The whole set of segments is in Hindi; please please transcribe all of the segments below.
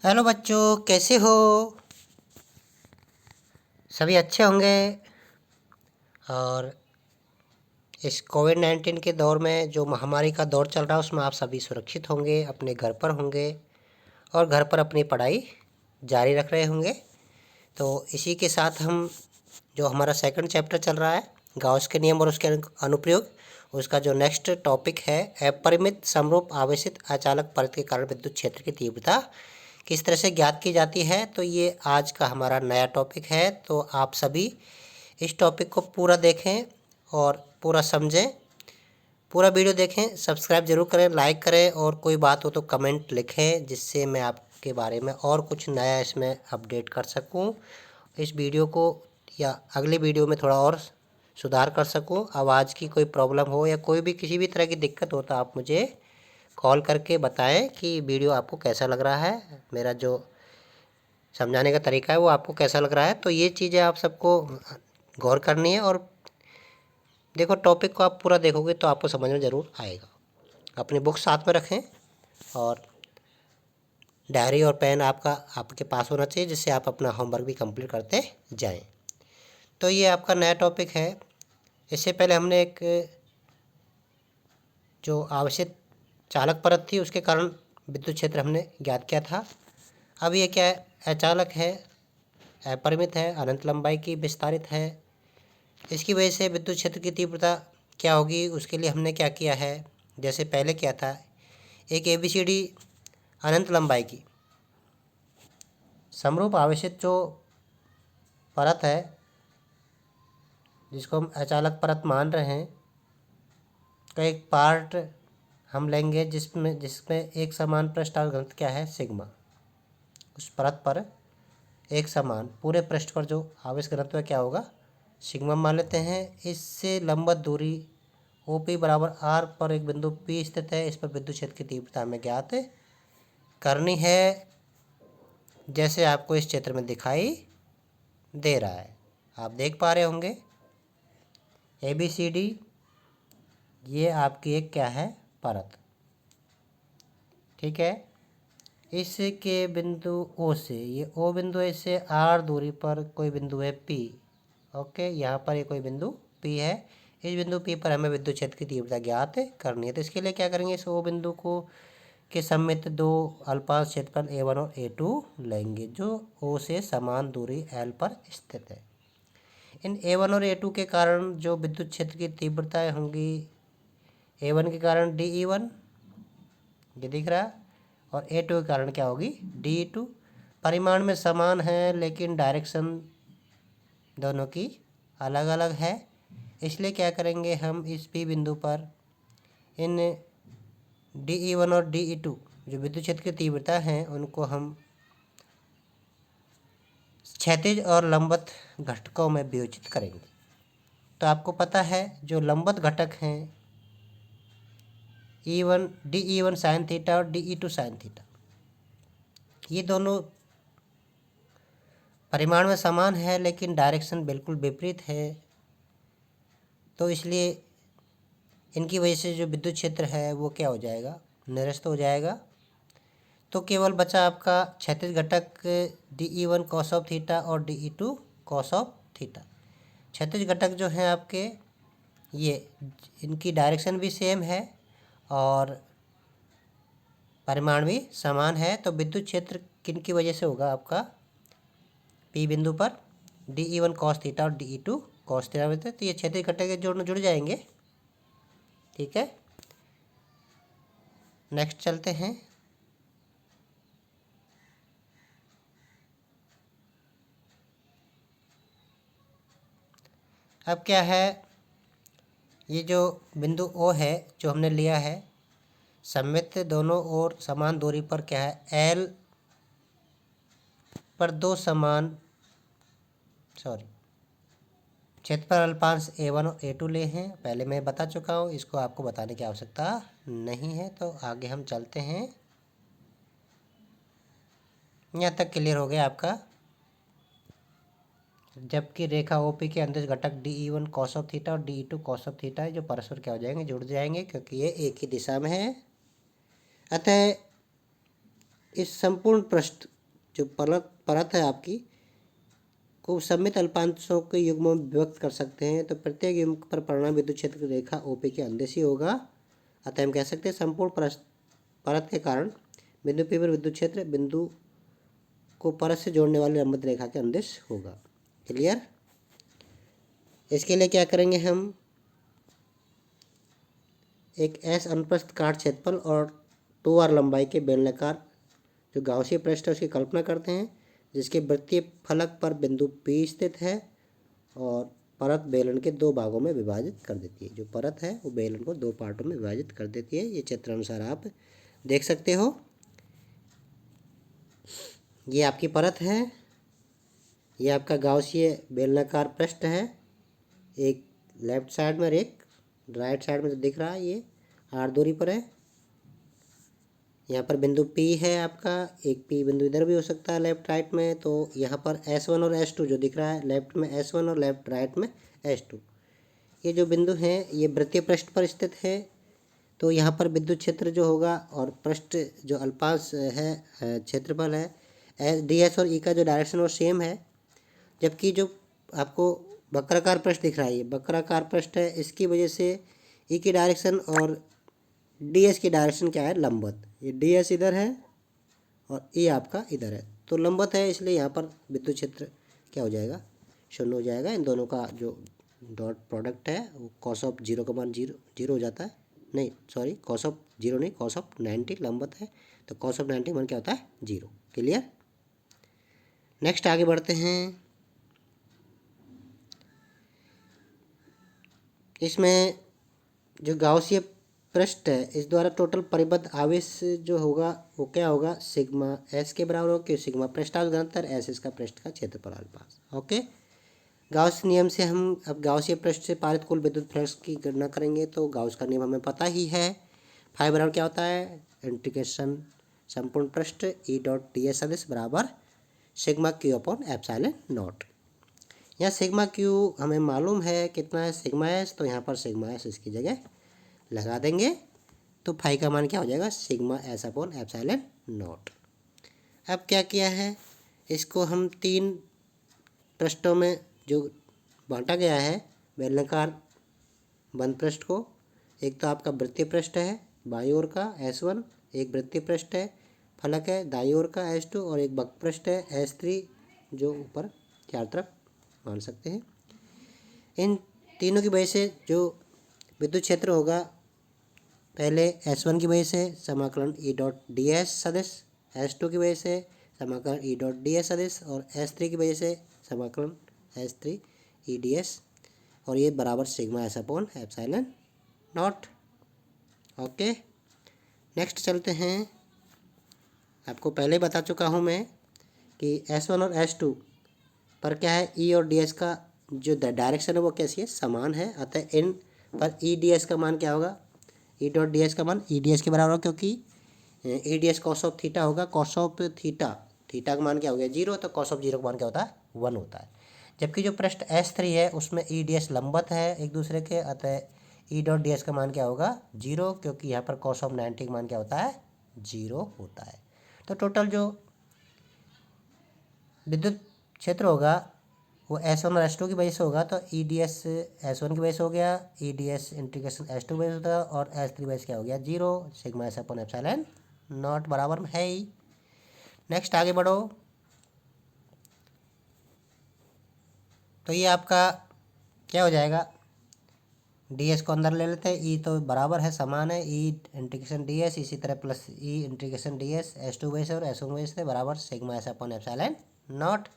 हेलो बच्चों, कैसे हो? सभी अच्छे होंगे। और इस कोविड-19 के दौर में जो महामारी का दौर चल रहा है उसमें आप सभी सुरक्षित होंगे, अपने घर पर होंगे और घर पर अपनी पढ़ाई जारी रख रहे होंगे। तो इसी के साथ हम जो हमारा सेकंड चैप्टर चल रहा है गाउस के नियम और उसके अनुप्रयोग, उसका जो नेक्स्ट टॉपिक है अपरिमित समरूप आवेशित अचालक परत के कारण विद्युत क्षेत्र की तीव्रता किस तरह से ज्ञात की जाती है, तो ये आज का हमारा नया टॉपिक है। तो आप सभी इस टॉपिक को पूरा देखें और पूरा समझें, पूरा वीडियो देखें, सब्सक्राइब जरूर करें, लाइक करें और कोई बात हो तो कमेंट लिखें जिससे मैं आपके बारे में और कुछ नया इसमें अपडेट कर सकूं, इस वीडियो को या अगले वीडियो में थोड़ा और सुधार कर सकूं। आवाज़ की कोई प्रॉब्लम हो या कोई भी किसी भी तरह की दिक्कत हो तो आप मुझे कॉल करके बताएं कि वीडियो आपको कैसा लग रहा है, मेरा जो समझाने का तरीका है वो आपको कैसा लग रहा है। तो ये चीज़ें आप सबको गौर करनी है और देखो, टॉपिक को आप पूरा देखोगे तो आपको समझ में ज़रूर आएगा। अपनी बुक साथ में रखें और डायरी और पेन आपके पास होना चाहिए जिससे आप अपना होमवर्क भी कंप्लीट करते जाएं। तो ये आपका नया टॉपिक है। इससे पहले हमने एक जो आवश्यक चालक परत थी उसके कारण विद्युत क्षेत्र हमने ज्ञात किया था। अब ये क्या है, अचालक है, अपरिमित है, अनंत लंबाई की विस्तारित है। इसकी वजह से विद्युत क्षेत्र की तीव्रता क्या होगी, उसके लिए हमने क्या किया है, जैसे पहले क्या था, एक ABCD अनंत लंबाई की समरूप आवेशित जो परत है जिसको हम अचालक परत मान रहे हैं का एक पार्ट हम लेंगे जिसमें जिसमें एक समान पृष्ठ आवेश घनत्व क्या है, सिग्मा। उस परत पर एक समान पूरे पृष्ठ पर जो आवेश घनत्व है क्या होगा, सिग्मा मान लेते हैं। इससे लंबवत दूरी OP बराबर R पर एक बिंदु P स्थित है। इस पर विद्युत क्षेत्र की तीव्रता हमें ज्ञात करनी है जैसे आपको इस चित्र में दिखाई दे रहा है, आप देख पा रहे होंगे। ABCD ये आपकी एक क्या है, परत, ठीक है। इसके बिंदु O से, ये O बिंदु है, इससे R दूरी पर कोई बिंदु है P। ओके, यहाँ पर ये कोई बिंदु P है। इस बिंदु P पर हमें विद्युत क्षेत्र की तीव्रता ज्ञात करनी है। तो इसके लिए क्या करेंगे, इस O बिंदु को के सममित दो अल्पांश क्षेत्रफल A1 और A2 लेंगे जो O से समान दूरी L पर स्थित है। इन A1 और A2 के कारण जो विद्युत क्षेत्र की तीव्रताएं होंगी, A1 के कारण DE1 ये दिख रहा है और A2 के कारण क्या होगी, DE2। परिमाण में समान है लेकिन डायरेक्शन दोनों की अलग अलग है। इसलिए क्या करेंगे, हम इस P बिंदु पर इन DE1 और DE2 जो विद्युत क्षेत्र की तीव्रता हैं उनको हम क्षैतिज और लंबवत घटकों में वियोजित करेंगे। तो आपको पता है जो लंबवत घटक हैं E1 DE1 साइन थीटा और DE2 साइन थीटा, ये दोनों परिमाण में समान है लेकिन डायरेक्शन बिल्कुल विपरीत है। तो इसलिए इनकी वजह से जो विद्युत क्षेत्र है वो क्या हो जाएगा, निरस्त हो जाएगा। तो केवल बचा आपका क्षैतिज घटक DE1 कॉस ऑफ थीटा और DE2 कॉस ऑफ थीटा। क्षैतिज घटक जो हैं आपके, ये इनकी डायरेक्शन भी सेम है और परिमाण भी समान है। तो विद्युत क्षेत्र किन की वजह से होगा आपका, P बिंदु पर DE1 कॉस थीटा और DE2 कॉस थीटा होते हैं। तो ये क्षैतिज घटक के जुड़ जाएंगे, ठीक है। नेक्स्ट चलते हैं। अब क्या है, ये जो बिंदु O है जो हमने लिया है, सममित दोनों ओर समान दूरी पर क्या है, L पर दो समान क्षेत्रफल अल्पांश A1 और A2 ले हैं। पहले मैं बता चुका हूँ, इसको आपको बताने की आवश्यकता नहीं है। तो आगे हम चलते हैं, यहाँ तक क्लियर हो गया आपका। जबकि रेखा OP के अंदर घटक DE1 कॉस ऑफ थीटा और DE2 कॉस ऑफ थीटा है जो परस्पर क्या हो जाएंगे, जुड़ जाएंगे क्योंकि ये एक ही दिशा में है। अतः इस संपूर्ण पृष्ठ जो परत है आपकी को सममित अल्पांशों के युग्मों में विभक्त कर सकते हैं। तो प्रत्येक युग्म पर परिणाम विद्युत क्षेत्र की रेखा ओपी के अंदेशी होगा। अतः हम कह सकते हैं संपूर्ण परत के कारण बिंदु पी पर विद्युत क्षेत्र बिंदु को परत से जोड़ने वाली लंबवत रेखा के अंदेश होगा। क्लियर। इसके लिए क्या करेंगे, हम एक एस अनुप्रस्थ काट क्षेत्रफल और 2r लंबाई के बेलनाकार जो गाउसीय पृष्ठ है उसकी कल्पना करते हैं, जिसके वृत्तीय फलक पर बिंदु P स्थित है और परत बेलन के दो भागों में विभाजित कर देती है। जो परत है वो बेलन को दो पार्टों में विभाजित कर देती है। ये चित्र अनुसार आप देख सकते हो। ये आपकी परत है, ये आपका गाउसीय बेलनाकार पृष्ठ है, एक लेफ्ट साइड में और एक राइट साइड में जो दिख रहा है ये r दूरी पर है। यहाँ पर बिंदु P है आपका, एक P बिंदु इधर भी हो सकता है लेफ्ट राइट में। तो यहाँ पर S1 और S2 जो दिख रहा है, लेफ्ट में S1 और लेफ्ट राइट में S2, ये जो बिंदु हैं ये वृत्तीय पृष्ठ पर स्थित है। तो यहाँ पर विद्युत क्षेत्र जो होगा और पृष्ठ जो अल्पांश है क्षेत्रफल है डी एस और ई का जो डायरेक्शन वो सेम है। जबकि जो आपको वक्राकार पृष्ठ दिख रहा है, ये वक्राकार पृष्ठ है, इसकी वजह से ई की डायरेक्शन और डी एस की डायरेक्शन क्या है, लंबवत। ये डी एस इधर है और ई आपका इधर है, तो लंबवत है, इसलिए यहाँ पर विद्युत क्षेत्र क्या हो जाएगा, शून्य हो जाएगा। इन दोनों का जो डॉट प्रोडक्ट है वो कॉस ऑफ जीरो का मान जीरो हो जाता है। नहीं सॉरी, कॉस ऑफ जीरो नहीं, कॉस ऑफ 90 लंबवत है, तो कॉस ऑफ 90 मान क्या होता है, जीरो। क्लियर। नेक्स्ट आगे बढ़ते हैं। इसमें जो गाउसीय पृष्ठ है इस द्वारा टोटल परिबद्ध आवेश जो होगा वो क्या होगा, सिग्मा एस के बराबर होगा, क्योंकि सिग्मा पृष्ठांश घनत्व, एस इसका पृष्ठ का क्षेत्रफल अल्पांश। ओके। गाउस नियम से हम अब गाउसीय पृष्ठ से पारित कुल विद्युत फ्लक्स की गणना करेंगे। तो गाउस का नियम हमें पता ही है। फाई बराबर क्या होता है, इंटीग्रेशन संपूर्ण पृष्ठ ई डॉट डी एस सदिश बराबर sigma Q upon epsilon not. यहाँ सिग्मा क्यू हमें मालूम है कितना है, सिग्मा एस, तो यहाँ पर सिग्मा एस इसकी जगह लगा देंगे। तो फाई का मान क्या हो जाएगा, sigma S upon epsilon not. अब क्या किया है, इसको हम तीन पृष्ठों में जो बांटा गया है बेलनाकार बंद पृष्ठ को, एक तो आपका वृत्तीय पृष्ठ है बाईं ओर का S1, एक वृत्तीय पृष्ठ है फलक है दाईं ओर का S2, और एक वक्र पृष्ठ है S3 जो ऊपर चार तरफ मान सकते हैं। इन तीनों की वजह से जो विद्युत क्षेत्र होगा, पहले S1 की वजह से समाकलन ई डॉट डी एस सदिश, S2 की वजह से समाकलन ई डॉट डी एस सदिश, और S3 की वजह से समाकलन S3 ई डी एस, और ये बराबर sigma S upon epsilon not. Okay. Next चलते हैं। आपको पहले बता चुका हूँ मैं कि S1 और S2 पर क्या है, ई और डी एस का जो डायरेक्शन है वो कैसी है, समान है। अतः इन पर ई डी एस का मान क्या होगा, ई डॉट डी एस का मान ई डी एस के बराबर होगा, क्योंकि E D S cos of theta होगा। कॉस ऑफ थीटा का मान क्या हो गया, जीरो, तो कॉस ऑफ जीरो का मान क्या होता है, 1 होता है। जबकि जो पृष्ठ S3 है उसमें ई डी एस लंबवत है एक दूसरे के, अतः ई डॉट डी एस का मान क्या होगा, जीरो, क्योंकि यहाँ पर कॉस ऑफ 90 का मान क्या होता है, जीरो होता है। तो टोटल जो विद्युत क्षेत्र होगा वो S1 और S2 की वजह से होगा। तो ई डी एस S1 की वजह से हो गया, E D S integration S2 की वजह से होता है, और S3 की वजह से क्या हो गया, zero. Sigma S upon epsilon not बराबर में है ही। नेक्स्ट आगे बढ़ो। तो ये आपका क्या हो जाएगा, डी एस को अंदर ले लेते हैं, ई तो बराबर है, समान है, ई इंटीग्रेशन डी एस, इसी तरह प्लस ई इंटीग्रेशन डी एस S2 वजह से और S1 वजह से बराबर sigma S upon epsilon not.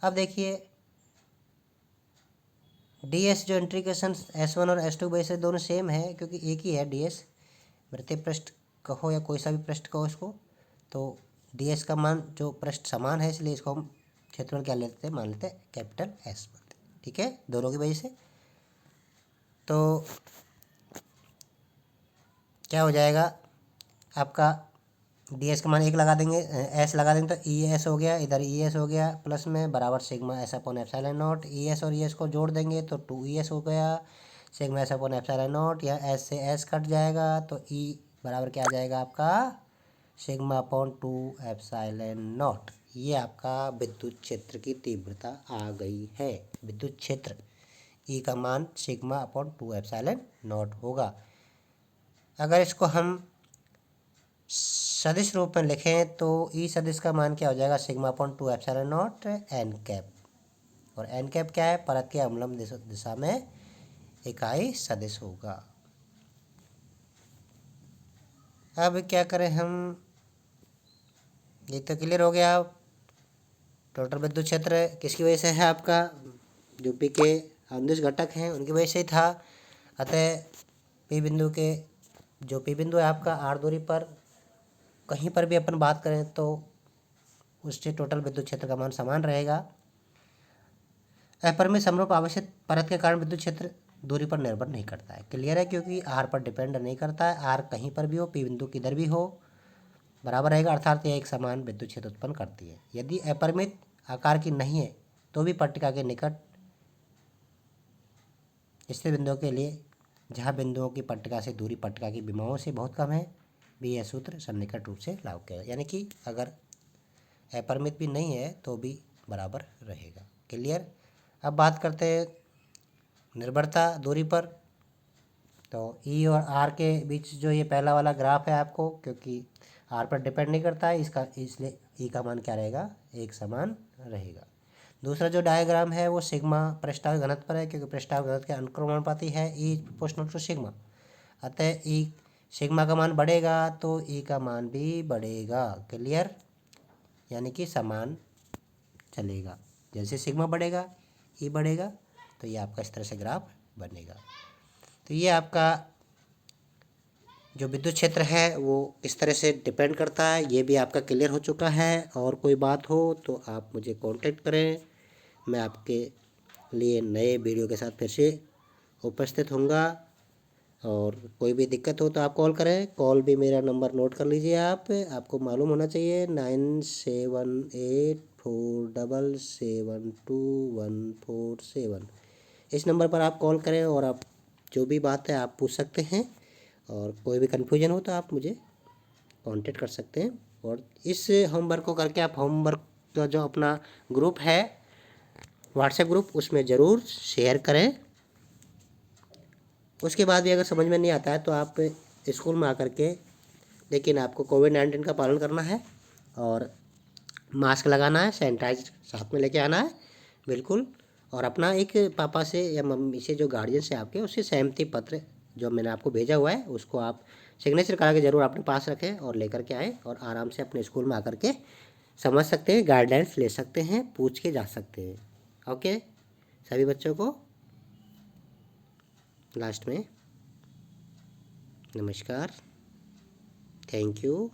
अब देखिए डी एस जो इंटीग्रेशन S1 और S2 वजह से दोनों सेम है, क्योंकि एक ही है डी एस, वृत्तीय पृष्ठ कहो या कोई सा भी पृष्ठ कहो इसको, तो डी एस का मान जो पृष्ठ समान है, इसलिए इसको हम क्षेत्रफल क्या लेते हैं, मान लेते हैं कैपिटल एस मानते हैं। ठीक है, दोनों की वजह से। तो क्या हो जाएगा आपका, डी एस का मान एक लगा देंगे, एस लगा देंगे, तो ई एस हो गया, इधर ई एस हो गया, प्लस में बराबर sigma S upon epsilon not. E S और ई एस को जोड़ देंगे तो 2ES हो गया, sigma S upon epsilon not. यहाँ एस से एस कट जाएगा, तो ई बराबर क्या आ जाएगा आपका सिग्मा अपॉन 2 एप्सिलॉन नॉट। ये आपका विद्युत क्षेत्र की तीव्रता आ गई है। विद्युत क्षेत्र ई का मान सिग्मा अपॉन 2 एप्सिलॉन नॉट होगा। अगर इसको हम सदिश रूप में लिखें तो ई सदिश का मान क्या हो जाएगा, sigma upon 2 epsilon not an cap. और एन कैप क्या है, परत के अवलंब दिशा में इकाई सदिश होगा। अब क्या करें हम, ये तो क्लियर हो गया। टोटल विद्युत क्षेत्र किसकी वजह से है, आपका जो पी के अनुदिश घटक हैं उनकी वजह से ही था। अतः पी बिंदु के जो पी बिंदु है आपका आर दूरी पर कहीं पर भी अपन बात करें तो उससे टोटल विद्युत क्षेत्र का मान समान रहेगा। अपरिमित समरूप आवेशित परत के कारण विद्युत क्षेत्र दूरी पर निर्भर नहीं करता है। क्लियर है, क्योंकि आर पर डिपेंड नहीं करता है। आर कहीं पर भी हो, पी बिंदु किधर भी हो बराबर रहेगा, अर्थात यह एक समान विद्युत क्षेत्र उत्पन्न करती है। यदि अपरिमित आकार की नहीं है तो भी पट्टिका के निकट स्थित बिंदुओं के लिए जहाँ बिंदुओं की पट्टिका से दूरी पट्टिका की विमाओं से बहुत कम है भी यह सूत्र सन्निकट रूप से लागू किया। यानी कि अगर अपरिमित भी नहीं है तो भी बराबर रहेगा। क्लियर। अब बात करते हैं निर्भरता दूरी पर। तो ई और आर के बीच जो ये पहला वाला ग्राफ है आपको, क्योंकि आर पर डिपेंड नहीं करता है इसका, इसलिए ई का मान क्या रहेगा, एक समान रहेगा। दूसरा जो डायग्राम है वो सिग्मा पृष्ठांक घनत्व पर है, क्योंकि पृष्ठांक घनत्व के अनुक्रमणानुपाती है ई प्रोपोर्शनल टू सिग्मा। अतः ई सिग्मा का मान बढ़ेगा तो ई का मान भी बढ़ेगा। क्लियर, यानी कि समान चलेगा। जैसे सिग्मा बढ़ेगा ई बढ़ेगा, तो ये आपका इस तरह से ग्राफ बनेगा। तो ये आपका जो विद्युत क्षेत्र है वो इस तरह से डिपेंड करता है। ये भी आपका क्लियर हो चुका है। और कोई बात हो तो आप मुझे कांटेक्ट करें, मैं आपके लिए नए वीडियो के साथ फिर से उपस्थित होऊंगा। और कोई भी दिक्कत हो तो आप कॉल करें। कॉल भी मेरा नंबर नोट कर लीजिए। आपको मालूम होना चाहिए 9784772147। इस नंबर पर आप कॉल करें और आप जो भी बात है आप पूछ सकते हैं। और कोई भी कन्फ्यूजन हो तो आप मुझे कांटेक्ट कर सकते हैं। और इस होमवर्क को करके आप होमवर्क का जो अपना ग्रुप है व्हाट्सएप ग्रुप, उसमें ज़रूर शेयर करें। उसके बाद भी अगर समझ में नहीं आता है तो आप स्कूल में आकर के, लेकिन आपको कोविड-19 का पालन करना है और मास्क लगाना है, सैनिटाइज साथ में लेके आना है बिल्कुल। और अपना एक पापा से या मम्मी से जो गार्जियन से आपके, उससे सहमति पत्र जो मैंने आपको भेजा हुआ है उसको आप सिग्नेचर करा के ज़रूर अपने पास रखें और लेकर के आएँ। और आराम से अपने स्कूल में आकर के समझ सकते हैं, गाइडलाइंस ले सकते हैं, पूछ के जा सकते हैं। ओके, सभी बच्चों को लास्ट में नमस्कार, थैंक यू।